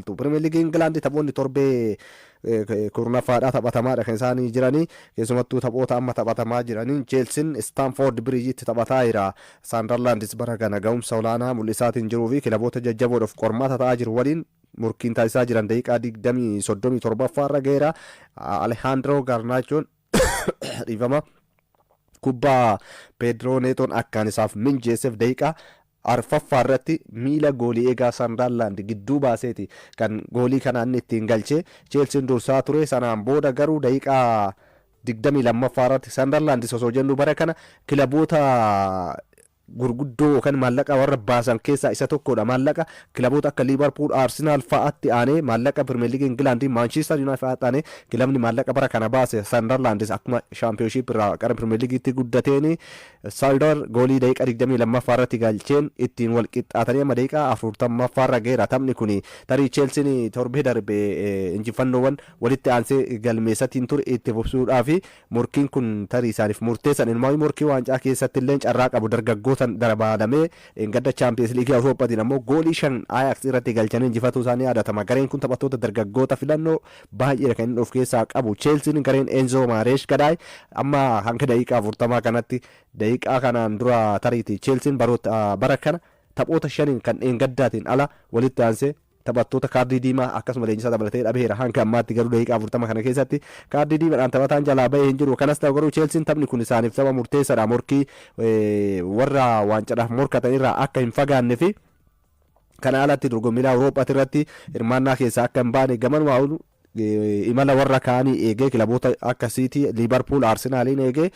Premier League England taphoonni torbee kurnafaadhaa taphatamaa kan isaanii jiranii keessumattuu taphoota amma taphatamaa jiranii Chelsea Stamford Bridgetti taphataa jira. Sunderlandis bara kana ga'umsa olaanaa mul'isaatiin jiruu fi kilaboota jajjaboodhaaf qormaata ta'aa jiru waliin murkiin taasisaa jiran daqiiqaa 37 geera. Alejandro Garnachoon dhiifama kubbaa Pedro Neton akkaan isaaf minjeesseef daqiiqaa arfaffaa irratti miila goolii eegaa Sunderland gidduu baaseeti kan goolii kanaan ittiin galchee Chelsea dursaa ture. Sanaan booda garuu daqiiqaa 22 irratti Sunderland osoo jennu bara kana kilaboota gurguddoo yookaan maallaqa warra baasan keessaa isa tokkodha. Maallaqa kilaboota akka Liverpool, Arsenal fa'aatti aanee maallaqa Premier League England, Manchester United fa'aatti aanee kilabni maallaqa bara kana baase Sunderland akkuma Championship irraa gara Premier Leaguetti guddateen Saldor goolii daqiiqaa 22 irratti galcheen ittiin wal qixxaatanii amma daqiiqaa 40 irra geera. Taphni kun tarii Chelsea torbee darbee injifannoowwan walitti aansee galmeessatiin ture itti fufsuudhaaf morkiin kun tarii isaaniif murteessan. Ilmaa morkii waancaa keessatti illee carraa qabu dargaggoota darbaadamee gadda Champions League Awurooppaatiin ammoo goolii 5 Ajax irratti galchanii injifatuu isaanii yaadatama. Gareen kun taphattoota dargaggoota filannoo baay'ee kan inni of keessaa qabu. Chelsea gareen Enzo Maresca Gadaay amma hanga daqiiqaa 40 kanatti daqiiqaa kanaan dura tariiti Chelsea bara kana taphoota 5 kan gaddatiin ala walitti aansee taphattoota kaardii diimaa akkasuma leenjisaa dabalatee dhabeera. Hanga ammaatti garuu daqiiqaa 40 kana keessatti kaardii diimaadhaan taphataan jalaa bahee hin jiru. Kanas ta'u garuu Chelsea taphni kun isaaniif tapha murteessaadha. Morkii warra waancadhaaf morkatan irraa akka hin fagaanne fi kana alatti dorgommii Awurooppaa irratti hirmaannaa keessaa akka hin baane gamanuma imala warra kaanii eegee kilaboota akka City, Liverpool, Arsenaliin eegee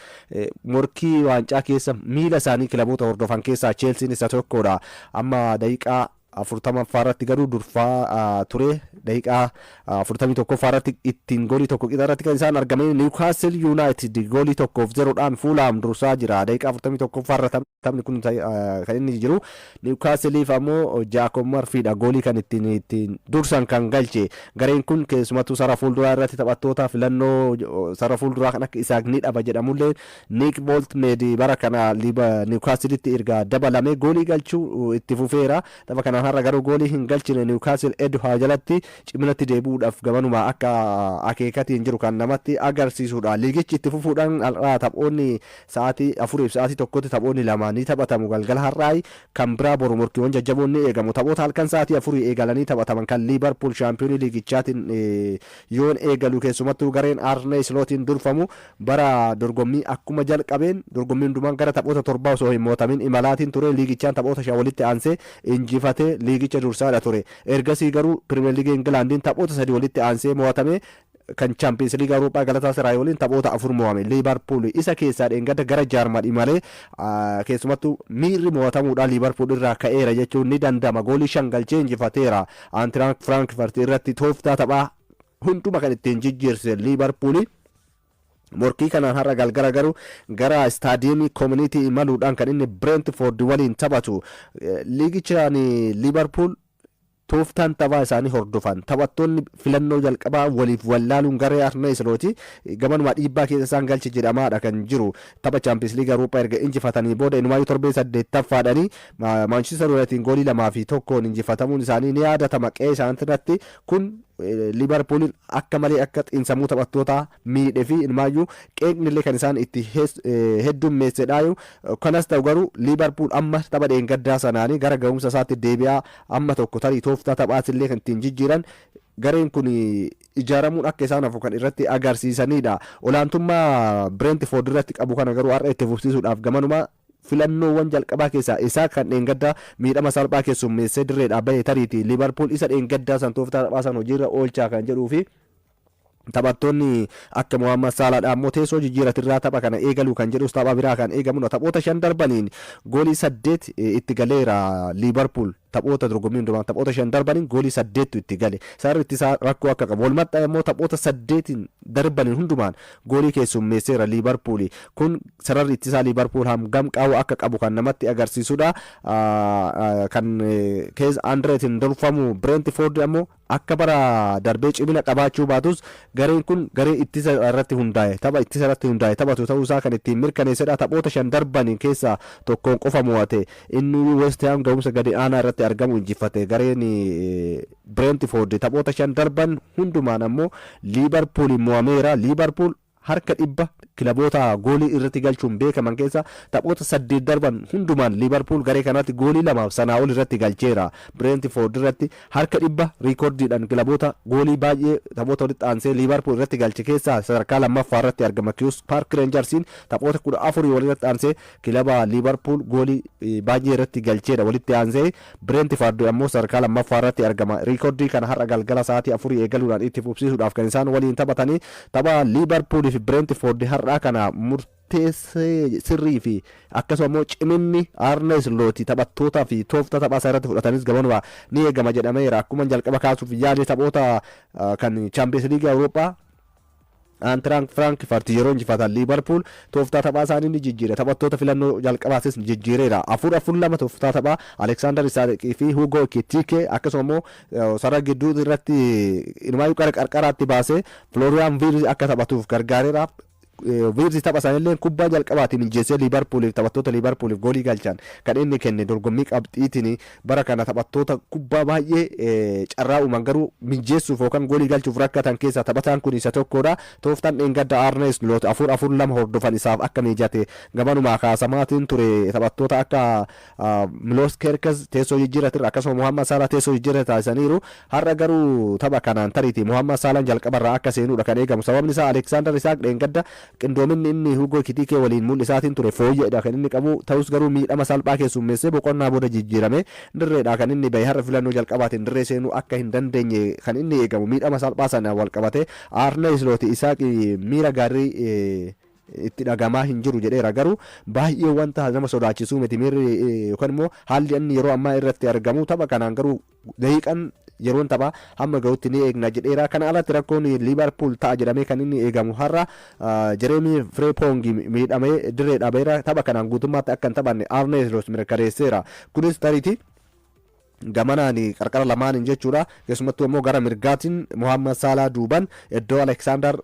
morkii waancaa keessa miila isaanii kilaboota hordofan keessaa Chelsea isa tokkodha. Amma daqiiqaa 40 irratti garuu durfaa ture. Daqiiqaa 41 irratti ittiin goolii tokko qixa irratti kan isaan argaman Newcastle United goolii 1-0dhaan Fulham dursaa jira. Daqiiqaa 41 irratti taphni kun kan inni jiru Newcastleif ammoo Jacob Murphyidha goolii kan ittiin dursan kan galche. Gareen kun keessumattuu sarara fuulduraa irratti taphattoota filannoo sarara fuulduraa kan akka Isaac ni dhaba jedhamullee Nick Boltmead bara kana Newcastleitti erga dabalame goolii galchuu itti fufeera. Tapha kana har'a garuu goolii hin galchine Newcastle Edha jalatti ciminatti deebi'uudhaaf gamanuma akka akeekatiin jiru kan namatti agarsiisudha. Liigichi itti fufuudhaan taphoonni sa'aatii 4 fi sa'aatii 1tti taphoonni lama ni taphatamu. Galgala har'aa kan biraa boru morkiiwwan jajjaboon ni eegamu. Taphoota halkan sa'aatii 4 eegalanii taphataman kan Liverpool Champions Liigichaatiin yoon eegalu keessumattuu gareen Arne Slootiin durfamu bara dorgommii akkuma jalqabeen dorgommii hundumaan gara taphoota 7 osoo hin mootamin imalaatiin ture. Liigichaan taphoota 5 walitti aansee injifatee liigicha dursaadha ture. Ergasii garuu Premier League Englandiin taphoota 3 walitti aansee mo'atame. Kan Champions League Awurooppaa Galatasaray waliin taphoota 4 mo'ame. Liverpool isa keessaa dheengadda gara jaarmadhi malee keessumattuu miirri mo'atamuudhaan Liverpool irraa ka'eera jechuun ni danda'ama. Goolii 5 galchee injifateera. Eintracht Frankfurt irratti tooftaa taphaa hunduma kan ittiin jijjiirse Liverpool. Morkii kanaan har'a galgala garuu gara istaadiyeemii Community imaluudhaan kan inni Brentford waliin taphatu. Liigichaan Liverpool tooftaan taphaa isaanii hordofan taphattoonni filannoo jalqabaa waliif wallaaluun garee Arne Slooti gamanuma dhiibbaa keessa isaan galche jedhamaadha kan jiru. Tapha Champions League Awurooppaa erga injifatanii booda inumaayyuu torbee 8ffaadhanii Manchester United goolii 2-1 injifatamuun isaanii ni yaadatama. Qe'ee isaaniirratti kun Liverpool akka malee akka xiinsammuu taphattoota miidhee fi inumaayyuu qeeqnillee kan isaan itti heddummeessedhaayu. Kanas ta'u garuu Liverpool amma tapha dheengaddaa sanaanii gara ga'umsa isaatti deebi'aa amma tokko tarii tooftaa taphaatillee kan ittiin jijjiiran gareen kun ijaaramuun akka isaan hafu kan irratti agarsiisanidha. Olaantummaa Brentford irratti qabu kana garuu har'a itti fufsiisuudhaaf gamanuma filannoowwan jalqabaa keessaa isaa kan dheengaddaa miidhama salphaa keessummeessee dirreedhaa bahee tariiti. Liverpool isa dheengaddaa san tooftaa taphaa san hojiirra oolchaa kan jedhuu fi taphattoonni akka Mohamed Salahadha ammoo teessoo jijjiiratirraa tapha kana eegaluu kan jedhus tapha biraa kan eegamu. Taphoota 5 darbaniin goolii 8 itti galeera Liverpool. Taphoota dorgommii hundumaa taphoota 5 darbaniin goolii 8 itti gale. Sararri ittisaa rakkoo akka qabu. Walumatti immoo taphoota 8 darbaniin hundumaan goolii keessummeesseera Liverpool. Kun sararri ittisaa Liverpool hangam qabu akka qabu kan namatti agarsiisudha. Kan keessa Andreetiin dorfamu Brentford ammoo akka bara darbee cimina qabaachuu baatus gareen kun garee ittisa irratti hundaa'e tapha ittisa irratti hundaa'e taphatu ta'uu isaa kan ittiin mirkaneessedha. Taphoota 5 darbaniin keessaa tokkoon qofa mo'ate. Inni West Ham ga'umsa gadi aanaa irratti irratti argamu injifate gareen Brentford taphoota 5 darban hundumaan ammoo Liverpool mo'ameera. Liverpool harka dhibba kilaboota goolii irratti galchuun beekaman keessa taphoota 8 darban hundumaan Liverpool garee kanatti goolii 2 sanaa ol irratti galcheera. Brentford irratti harka dhibba riikoordiidhaan kilaboota goolii baay'ee taphoota walitti aansee Liverpool irratti galche keessaa sadarkaa lammaffaa irratti argama. Queen's Park Rangersiin taphoota 14 walitti aansee kilaba Liverpool goolii baay'ee irratti galcheera walitti aansee. Brentford ammoo sadarkaa lammaffaa irratti argama. Riikoordii kana har'a galgala sa'aatii 4 eegaluudhaan itti fufsiisuudhaaf kan isaan waliin taphatanii tapha Liverpool fi Brentford har'aa kana murteessee sirrii fi akkasuma immoo ciminni Arne Slot taphattootaa fi tooftaa taphaa isaa irratti fudhatanis gabanumaa ni eegama jedhameera. Akkuma jalqaba kaasuuf yaadee taphoota kan Champions League Awurooppaa Eintracht Frankfurt yeroo injifatan Liverpool tooftaa taphaa isaanii ni jijjiire. Taphattoota filannoo jalqabaatis jijjiireera. Afur lama tooftaa taphaa Alexander Isak fi Hugo Ekitike akkasuma immoo sarara gidduu irratti ilmaayuu qarqaraatti baasee Florian Wirtz akka taphatuuf gargaareera. Wirtz tapha isaaniillee kubbaa jalqabaatiin injeessee Liverpooliif taphattoota Liverpooliif goolii galchan kan inni kenne dorgommii qabxiitiin bara kana taphattoota kubbaa baay'ee carraa uuman garuu mijeessuuf yookaan goolii galchuuf rakkatan keessaa taphataan kun isa tokkodha. Tooftaan dheengadda Arne Slot 4-4-2 hordofan isaaf akka mijate gabanumaa kaasamaatiin ture. Taphattoota akka Milos Kerkez teessoo jijjiiratirra akkasuma Muhammad Salah teessoo jijjiirra taasisaniiru. Har'a garuu tapha kanaan tariiti Muhammad Salah jalqabarraa akka seenuudha kan eegamu. Sababni isaa Alexander Isak dheengadda qindoominni inni Hugo Ekitike waliin mul'isaatiin ture fooyya'edha kan inni qabu. Ta'us garuu miidhama salphaa keessummeessee boqonnaa booda jijjiirame dirreedha kan inni bahe. Har'a filannoo jalqabaatiin dirree seenuu akka hin dandeenye kan inni eegamu miidhama salphaa sana wal qabate. Arne Slot Isak miira gaarii itti dhagamaa hin jiru jedheera garuu baay'ee wanta nama sodaachisuu miti miirri yookaan immoo haalli inni yeroo ammaa irratti argamu tapha kanaan garuu daqiiqaan yeroon taphaa hamma gahutti ni eegna jedheera. Kana alatti rakkoon Liverpool ta'a jedhamee kan inni eegamu har'a Jeremy Frimpong miidhamee dirree dhabeera. Tapha kanaan guutummaatti akka hin taphanne Arne Slot mirkaneesseera. Kunis tariitii gamanaan qarqara lamaaniin jechuudha. Keessumattuu immoo gara mirgaatiin Muhammad Salah duuban iddoo Alexander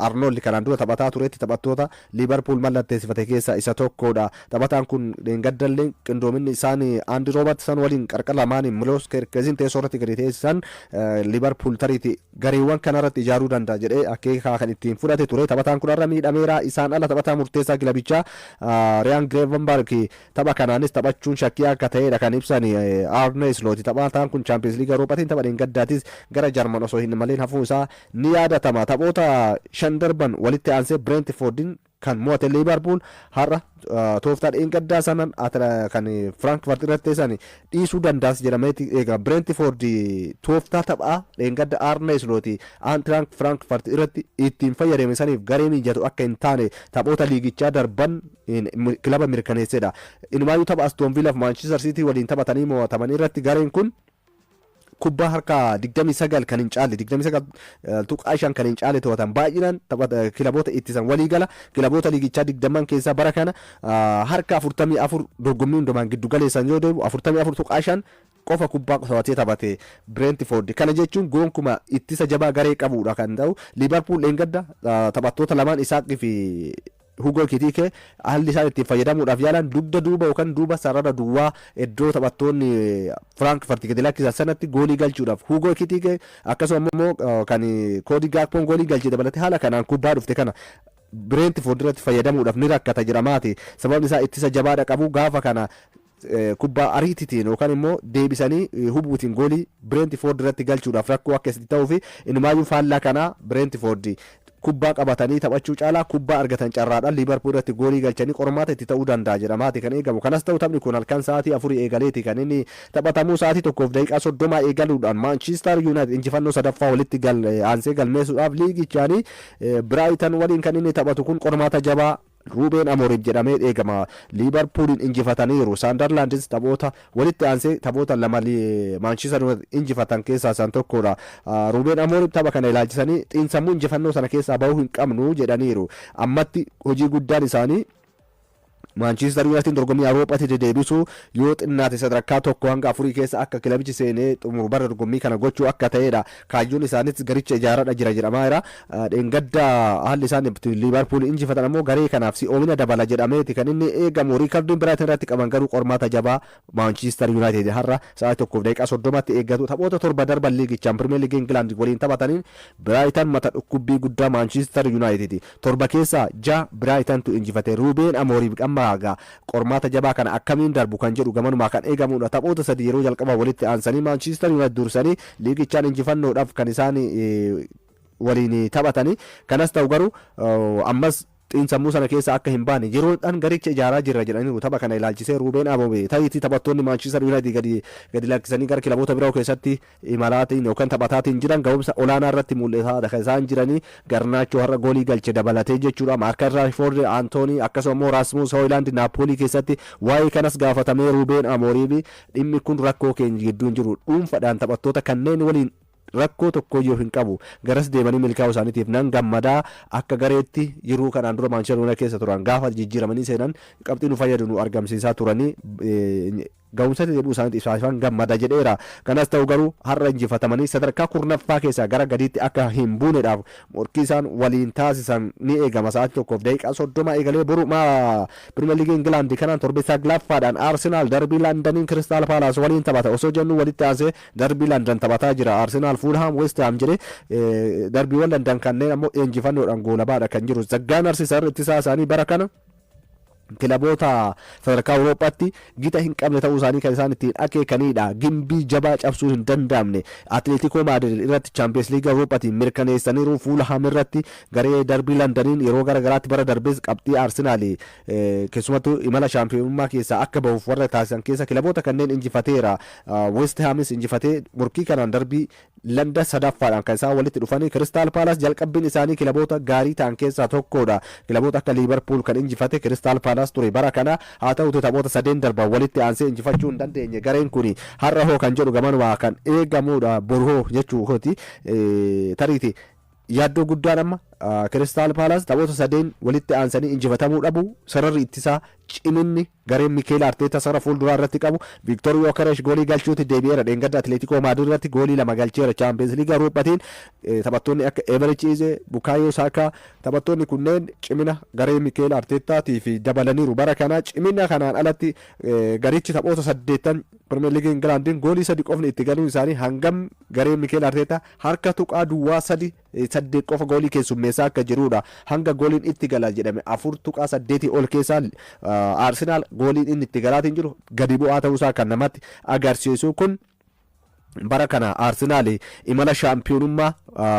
Arnold kanaan dura taphataa turetti taphattoota Liverpool mallatteessifate keessaa isa tokkodha. Taphataan kun gaddalee qindoominni isaanii Andy Robertson waliin qarqara lamaaniin Milos Kerkezin teessoo irratti gadi teessisan Liverpool tariitii gareewwan kanarratti ijaaruu danda'a jedhee akeekaa kan ittiin fudhate ture. Taphataan kun har'a miidhameera. Isaan ala taphataa murteessaa kilabichaa Ryan Gravenberch tapha kanaanis taphachuun shakkii akka ta'edha kan ibsan. Arne Slot taphataan kun Champions League Awurooppaatiin tapha gaddaatis gara Jarman osoo hin maleen hafuu isaa ni yaadatama. Taphoota 5 darban walitti aansee Brentfordin kan mo'ate Liverpool har'a tooftaa dheengaddaa sanan kan Frankfurt irratti teessan dhiisuu dandaas jedhameeti eega. Brentford tooftaa taphaa dheengadda Arne Slot Eintracht Frankfurt irratti ittiin fayyadame saniif garee mijatu akka hin taane taphoota liigichaa darban kilaba mirkaneessedha. Inumaayyuu tapha Aston Villa fi Manchester City waliin taphatanii mo'ataman irratti gareen kun kubbaa harka 29 kan hin caalle 29.5 kan hin caalle to'atan baay'inaan kilaboota ittisan waliigala kilaboota liigichaa 20 keessaa bara kana harka 44 dorgommii hundumaan giddu galeessan yoo deemu 44.5 qofa kubbaa to'atee taphate Brentford. Kana jechuun goonkuma ittisa jabaa garee qabuudha kan ta'u. Liverpool dheengadda taphattoota lamaan Isaaqii fi Hugo Ekitike haalli isaan ittiin fayyadamuudhaaf yaalan dugda duuba yookaan duuba sarara duwwaa iddoo taphattoonni Frankfurt gadi lakkisan sanatti goolii galchuudhaaf Hugo Ekitike akkasuma immoo kan Cody Gakpo goolii galchee dabalatee haala kanaan kubbaa dhufte kana Brentford irratti fayyadamuudhaaf ni rakkata jedhamaati. Sababni isaa ittisa jabaadha qabu. Gaafa kana kubbaa ariitiitiin yookaan immoo deebisanii hubuutiin goolii Brentford irratti galchuudhaaf rakkoo akkasitti ta'uu fi inumaayyuu faallaa kanaa Brentford kubbaa qabatanii taphachuu caalaa kubbaa argatan carraadhaan Liverpool irratti goolii galchanii qormaata itti ta'uu danda'a jedhamaati kan eegamu. Kanas ta'u taphni kun halkan sa'aatii 4 eegaleeti kan inni taphatamuu sa'aatii 1:30 eegaluudhaan Manchester United injifannoo sadaffaa walitti aansee galmeessuudhaaf liigichaanii Brighton waliin kan inni taphatu kun qormaata jabaa Ruben Amorim jedhamee eegama. Liverpoolin injifataniiru. Sunderlandis taphoota walitti aansee taphoota lama Manchester United injifatan keessaa isaan tokkodha. Ruben Amorim tapha kana ilaalchisanii xiinsammuu injifannoo sana keessaa bahuu hin qabnu jedhaniiru. Ammatti hojii guddaan isaanii Manchester United dorgommii Awuroopaatti dedeebisuu yoo xinnaate sadarkaa tokko hanga afurii keessa akka kilabichi seenee xumuru bara dorgommii kana gochuu akka ta'edha. Kaayyoon isaaniitis garicha ijaaradha jira jedhamaa jira. Dheengadda haalli isaan Liverpool injifatan ammoo garee kanaaf si'oomina dabala jedhameeti kan inni eegamu. Riikardiin Brighton irratti qaban garuu qormaata jabaa Manchester United har'a sa'aatii 1:30 eeggatu. Taphoota torba darban liigichaan Premier League England waliin taphataniin Brighton mata dhukkubbii guddaa Manchester United torba keessaa 6 Brighton tu injifate. Ruben Amorim qammaa qormaata jabaa kana akkamiin darbu kan jedhu gamanumaa kan eegamudha. Taphoota sadii yeroo jalqabaa walitti aansanii Manchester United dursanii liigichaan injifannoodhaaf kan isaan waliin taphatanii. Kanas ta'u garuu ammas xiinsammuu sana keessa akka hin baane yeroodhaan garicha ijaaraa jirra jedhanii tapha kana ilaalchisee Ruben Amorim ta'iitii taphattoonni Manchester United gadi lakkisanii gara kilaboota biroo keessatti imalaatiin yookaan taphataatiin jiran ga'umsa olaanaa irratti mul'ataadha kan isaan jiranii. Garnaachoo har'a goolii galche dabalatee jechuudha. Marcus Rashford, Anthony akkasuma immoo Rasmus Hojlund Napoli keessatti waa'ee kanas gaafatamee Ruben Amorim dhimmi kun rakkoo keenya gidduun jiru dhuunfaadhaan taphattoota kanneen waliin rakkoo tokkoyyuu hin qabu garas deemanii milkaa'uu isaaniitiif nan gammadaa akka gareetti jiruu kanaan dura Manchester United keessa turan gaafa jijjiiramanii seenan qabxii nu fayyadu nu argamsiisaa turanii ga'umsatti jedhuu isaaniitiif isaan gammada jedheera. Kanas ta'u garuu har'a injifatamanii sadarkaa kurnaffaa keessaa gara gadiitti akka hin buuneedhaaf morkii isaan waliin taasisan ni eegama. Sa'aatii 1:30 eegalee boru Premier League England kanaan torbeessaa Glaffaadhaan Arsenal darbii Londoniin Crystal Palace waliin taphata. Osoo jennu walitti aansee darbii London taphataa jira. Arsenal Fulham West Ham jedhee darbiiwwan London kanneen ammoo injifannoodhaan goolabaadha kan jiru. Zaggaan Arsiisar ittisaa isaanii bara kana kilaboota sadarkaa Awurooppaatti gita hin qabne ta'uu isaanii kan isaan ittiin akeekanidha. Gimbii jabaa cabsuu hin danda'amne Atletico Madrid irratti Champions League Awurooppaatiin mirkaneessaniiru. Fulham irratti garee darbii Londoniin yeroo garagaraatti bara darbees qabxii Arsenaal keessumattuu imala shaampiyoonummaa keessaa akka bahuuf warra taasisan keessa kilaboota kanneen injifateera. West Hamis injifatee morkii kanaan darbii London sadaffaadhaan kan isaan walitti dhufanii. Crystal Palace jalqabbiin isaanii kilaboota gaarii ta'an keessaa tokkodha. Kilaboota akka Liverpool kan injifate Crystal Palace ture bara kana. Haa ta'utu taphoota sadeen darban walitti aansee injifachuu hin dandeenye. Gareen kun har'a hoo kan jedhu gamanumaa kan eegamudha. Borhoo jechuuti tariiti yaaddoo guddaan amma Crystal Palace taphoota sadeen walitti aansanii injifatamuu dhabu sararri ittisaa ciminni gareen Mikel Arteta sara fuulduraa irratti qabu. Victor Gyökeres goolii galchuutti deebi'eera. Dheengadda Atletico Madrid irratti goolii 2 galcheera. Champions League Awurooppaatiin taphattoonni akka Emerick Eze, Bukayo Saka taphattoonni kunneen cimina garee Mikel Artetaatii fi dabalaniiru. Bara kana cimina kanaan alatti garichi taphoota 8 Premier League Englandiin goolii 3 qofni itti galuun isaanii hangam garee Mikel Arteta harka tuqaa duwwaa 8 qofa goolii keessummeessaa akka jirudha. Hanga gooliin itti gala jedhame 4 tuqaa 8 ol keessaa Arsenal gooliin inni itti galaatiin jiru gadi bu'aa ta'uusaa kan namatti agarsiisu. Kun bara kana Arsenal imala shaampiyoonummaa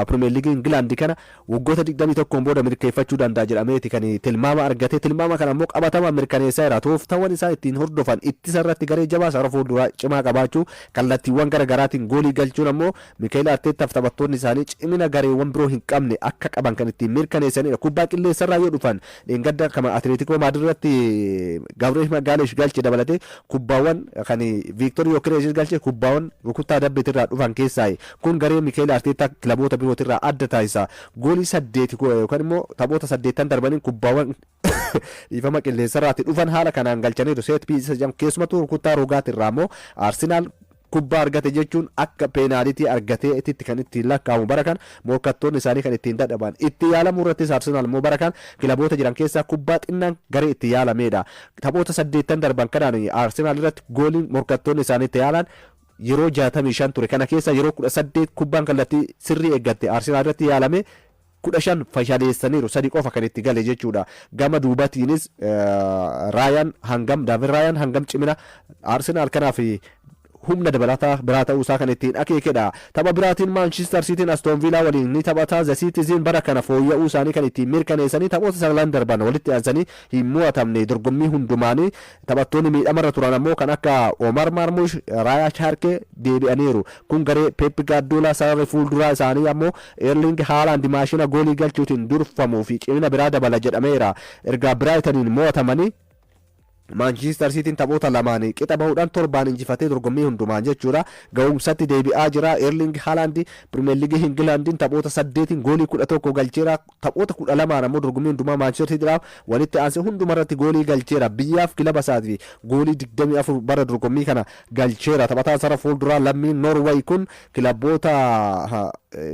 Premier League England kana waggoota 21 booda mirkaneeffachuu danda'a jedhameeti kan tilmaama argate. Tilmaama kana immoo qabatama mirkaneessaa jira. Tooftawan isaa ittiin hordofan ittisa irratti garee jabaa sara fuulduraa cimaa qabaachuu kallattiiwwan garaagaraatiin goolii galchuun ammoo Mikel Artetaaf taphattoonni isaanii cimina gareewwan biroo hin qabne akka qaban kan ittiin mirkaneessanidha. Kubbaa qilleensarraa yoo dhufan dheengadda kama Atletico Madrid irratti Gabriel Magalhaes galche dabalatee kubbaawwan kan Victor Gyökeres galche kubbaawwan rukuttaa dabbeetirraa dhufan keessaa kun garee Mikel Arteta kilaboota birootirraa adda taasisa. Goolii 8 yookaan immoo taphoota 8 darbaniin kubbaawwan dhiifama qilleensarraatti dhufan haala kanaan galchaniiru. Set piece keessumattuu rukuttaa rogaatirraa immoo Arsenal kubbaa argate jechuun akka peenaalitii argatee itti kan ittiin lakkaa'amu. Bara kan morkattoonni isaanii kan ittiin dadhaban itti yaalamu irrattis Arsenal immoo bara kan kilaboota jiran keessaa kubbaa xinnaan garee itti yaalamedha. Taphoota 8 darban kanaan Arsenal irratti gooliin morkattoonni isaanii itti yaalan yeroo 65 ture. Kana keessa yeroo 18 kubbaan kallattii sirrii eeggatte Arsenal irratti yaalame 15 fashaleessaniiru. 3 qofa kan itti gale jechuudha. Gama duubatiinis David Ryan hangam cimina Arsenal kanaaf humna dabalataa biraa ta'uusaa kan ittiin akeekedha. Tapha biraatiin Manchester City Aston Villa waliin ni taphata. The Citizen bara kana fooyya'uu isaanii kan ittiin mirkaneessanii taphoota 9 darban walitti aansanii hin mo'atamne. Dorgommii hundumaanii taphattoonni miidhamarra turan ammoo kan akka Omar Marmush, Raya Sharke deebi'aniiru. Kun garee Pep Guardiola sararri fuulduraa isaanii ammoo Erling Haaland maashina goolii galchuutiin durfamuu fi cimina biraa dabala jedhameera. Erga Brightoniin mo'atamanii Manchester City taphoota lamaan qixa bahuudhaan torbaan injifatee dorgommii hundumaan jechuudha. Ga'umsatti deebi'aa jira. Erling Haaland Premier League England taphoota 8 goolii 11 galcheera. Taphoota 12 ammoo dorgommii hundumaa Manchester Cityidhaaf walitti aansee hundumarratti goolii galcheera. Biyyaaf kilaba isaati goolii 24 bara dorgommii kana galcheera. Taphataa sarara fuulduraa lammii Norway kun kilaboota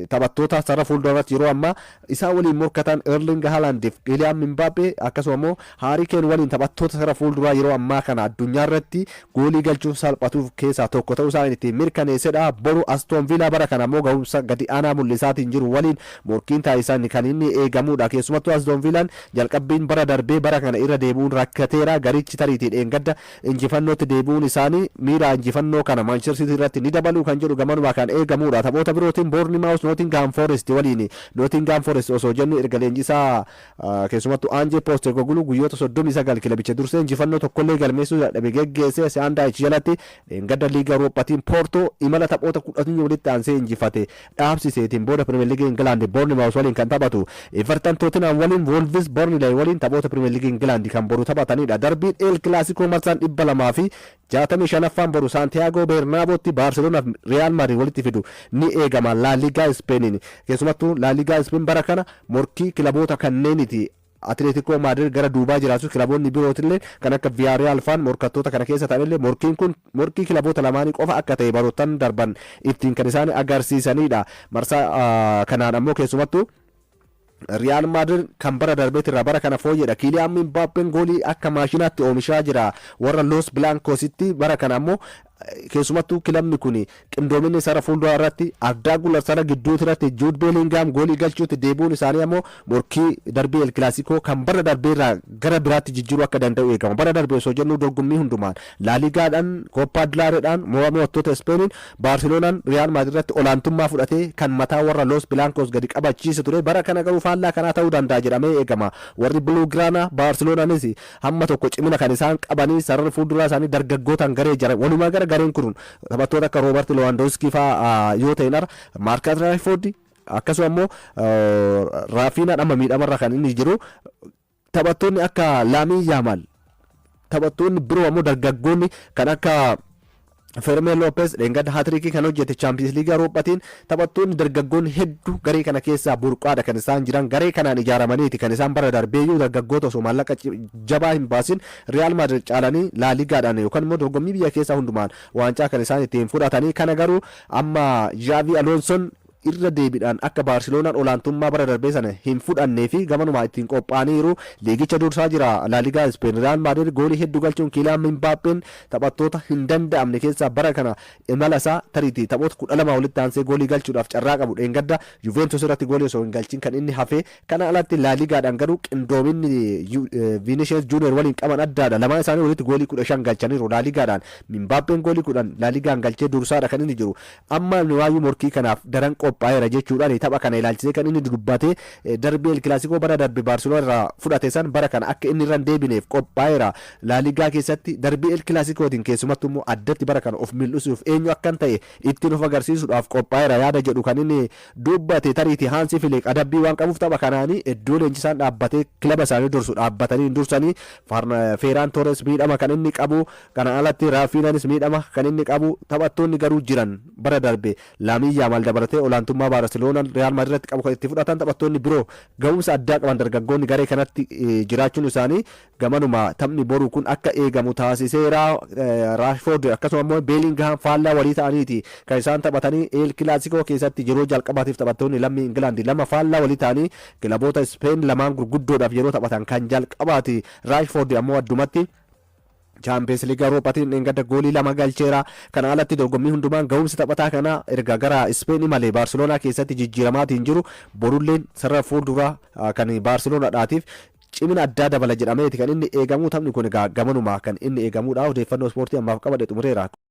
taphattoota sarara fuulduratti yeroo ammaa isaa waliin morkatan Erling Haaland fi Kylian Mbappe akkasuma immoo Harry Kane waliin taphattoota sarara fuulduraa yeroo ammaa kana addunyaa irratti goolii galchuuf salphatuuf keessaa tokko ta'uu isaa itti mirkaneessedha. Boru Aston Villa bara kana immoo ga'umsa gadi aanaa mul'isaatiin jiru waliin morkiin taasisan kan inni eegamudha. Keessumattuu Aston Villaan jalqabbiin bara darbee bara kana irra deebi'uun rakkateera. Garichi tariitiin dheengadda injifannootti deebi'uun isaanii miira injifannoo kana Manchester City irratti ni dabaluu kan jedhu gamanuma kan eegamudha. Taphoota birootiin Bournemouth Nottingham Forest waliin Nottingham Forest osoo jennu erga leenjisaa keessumattuu Ange Postecoglou guyyoota 39 kilabicha dursee injifannoo tokkollee galmeessuu dadhabe geggeessee Sandhage jalatti gadda liiga Awurooppaatiin Porto imala taphoota 10 walitti aansee injifate dhaabsiseetiin booda Premier League England Bournemouth waliin kan taphatu. Everton Tottenham waliin Wolves Burnley waliin taphoota Premier League England kan boru taphatanidha. Darbiin El Clasico marsaan 265ffaan boru Santiago Bernabeutti Barcelona Real Madrid walitti fidu ni eegama. La Liga Spain keessumattuu La Liga Spain bara kana morkii kilaboota kanneeniti. Atletico Madrid gara duubaa jiraatu kilaboonni birootillee kan akka Villarreal faan morkattoota kana keessa ta'anillee morkiin kun morkii kilaboota lamaanii qofa akka ta'e baroottan darban ittiin kan isaan agarsiisanidha. Marsaa kanaan ammoo keessumattuu Real Madrid kan bara darbeetirraa bara kana fooyyedha. Kylian Mbappe goolii akka maashinaatti oomishaa jira warra Los Blancositti bara kana ammoo keessumattuu kilabni kun qindoominni sarara fuulduraa irratti addaa gularsara gidduutti irratti Jude Bellingham goolii galchuutti deebi'uun isaanii ammoo morkii darbii El Clasico kan bara darbeerraa gara biraatti jijjiiruu akka danda'u eegama. Bara darbee osoo jennu dorgommii hundumaan La Ligaadhaan Copa del Rey'dhaan mo'attoota Spainiin Barcelonaan Real Madrid irratti olaantummaa fudhatee kan mataa warra Los Blancos gadi qabachiise ture. Bara kana garuu faallaa kanaa ta'uu danda'a jedhamee eegama. Warri Blaugrana Barcelonaanis hamma tokko cimina kan isaan qabanii sarara fuulduraa isaanii dargaggootaan garee jiran walumaa gara gareen kun taphattoota akka Robert Lewandowski faa yoo ta'in Marcus Rashford akkasuma immoo Rafinha amma miidhamarra kan inni jiru taphattoonni akka Lamine Yamal taphattoonni biroo ammoo dargaggoonni kan akka Fermin Lopez dheengadda hatriikii kan hojjete Champions League Awurooppaatiin taphattoonni dargaggoonni hedduu garee kana keessaa burqaadha kan isaan jiran. Garee kanaan ijaaramaniiti kan isaan bara darbeeyyuu dargaggoota osoo maallaqa jabaa hin baasin Real Madrid caalanii La Ligaadhaan yookaan immoo dorgommii biyya keessaa hundumaan waancaa kan isaan ittiin fudhatanii. Kana garuu amma Xavi Alonsoon irra deebiidhaan akka Barcelonaan olaantummaa bara darbee sana hin fudhannee fi gamanuma ittiin qophaa'aniiru. Liigicha dursaa jira La Liga Spain. Real Madrid goolii hedduu galchuun Kylian Mbappeen taphattoota hin danda'amne keessaa bara kana imala isaa tariitii taphoota 12 walitti aansee goolii galchuudhaaf carraa qabu. Dheengadda Juventus irratti goolii osoo hin galchin kan inni hafe. Kana alatti La Ligaadhaan garuu qindoominni Vinicius Junior waliin qaban addaadha. Lamaan isaanii walitti goolii 15 galchaniiru La Ligaadhaan. Mbappeen goolii 10 La Ligaan galchee dursaadha kan inni jiru. Amma waayuu morkii kanaaf daran qophaa'eera jechuudhaan tapha kana ilaalchisee kan inni dubbate darbii El Clasico bara darbe Barcelona irraa fudhate san bara kana akka inni irra deebineef qophaa'eera. La Ligaa keessatti darbii El Clasicotiin keessumattuu immoo addatti bara kana of mil'isuuf eenyu akkan ta'e ittiin of agarsiisuudhaaf qophaa'eera yaada jedhu kan inni dubbate. Tariitii Hansi Flick adabbii waan qabuuf tapha kanaanii iddoo leenjisaan dhaabbatee kilaba isaanii dursu dhaabbatanii dursanii Ferran Torres miidhama kan inni qabu. Kana alatti Rafinhanis miidhama kan inni qabu. Taphattoonni garuu jiran bara darbe Lamine Yamal dabalatee olaantummaa Barcelonaan Real Madrid irratti qabu kan itti fudhatan taphattoonni biroo ga'umsa addaa qaban dargaggoonni garee kanatti jiraachuun isaanii gamanuma taphni boru kun akka eegamu taasiseera. Rashford akkasuma immoo Bellingham faallaa walii ta'aniiti kan isaan taphatanii El Clasico keessatti yeroo jalqabaatiif taphattoonni lammii England lama faallaa walii ta'anii kilaboota Spain lamaan gurguddoodhaaf yeroo taphatan kan jalqabaati. Rashford ammoo addumatti Champions League Awurooppaatiin dheengadda goolii 2 galcheera. Kana alatti dorgommii hundumaan ga'umsi taphataa kana erga gara Spain malee Barcelona keessatti jijjiiramaatiin jiru borulleen sarara fuulduraa kan Barcelonaadhaatiif cimina addaa dabala jedhameeti kan inni eegamu. Taphni kun gamanuma kan inni eegamudha. Odeeffannoo ispoortii ammaaf qabadhe xumureera.